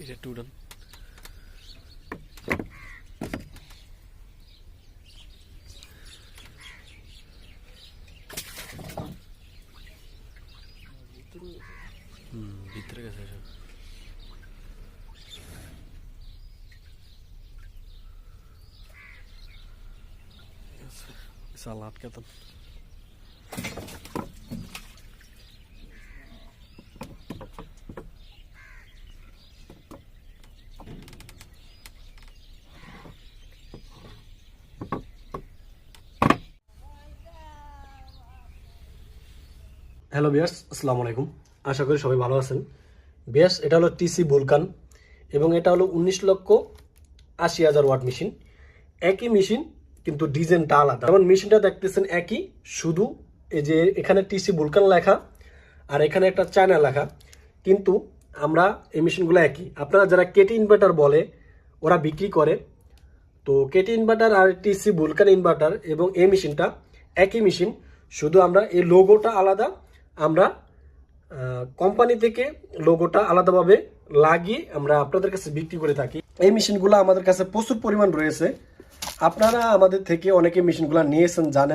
এটা টুডন ভিতরে গেছে সাল আটকাতাম হ্যালো বিয়ার্স, আসসালামু আলাইকুম। আশা করি সবাই ভালো আছেন। বিয়ার্স, এটা হলো টিসি ভুলকান এবং এটা হলো 19,80,000 ওয়াট মেশিন। একই মেশিন কিন্তু ডিজাইনটা আলাদা। যেমন মেশিনটা দেখতেছেন একই, শুধু এই যে এখানে টিসি ভুলকান লেখা আর এখানে একটা চায়না লেখা, কিন্তু আমরা এই মেশিনগুলো একই। আপনারা যারা কেটি ইনভার্টার বলে ওরা বিক্রি করে, তো কেটি ইনভার্টার আর টিসি ভুলকান ইনভার্টার এবং এই মেশিনটা একই মেশিন, শুধু আমরা এই লোগোটা আলাদা। আমরা কোম্পানি থেকে লোগোটা আলাদাভাবে লাগিয়ে আমরা আপনাদের কাছে বিক্রি করে থাকি। এই মেশিনগুলো আমাদের কাছে প্রচুর পরিমাণ রয়েছে। আপনারা আমাদের থেকে অনেকে মেশিনগুলো নিয়েছেন, জানেন।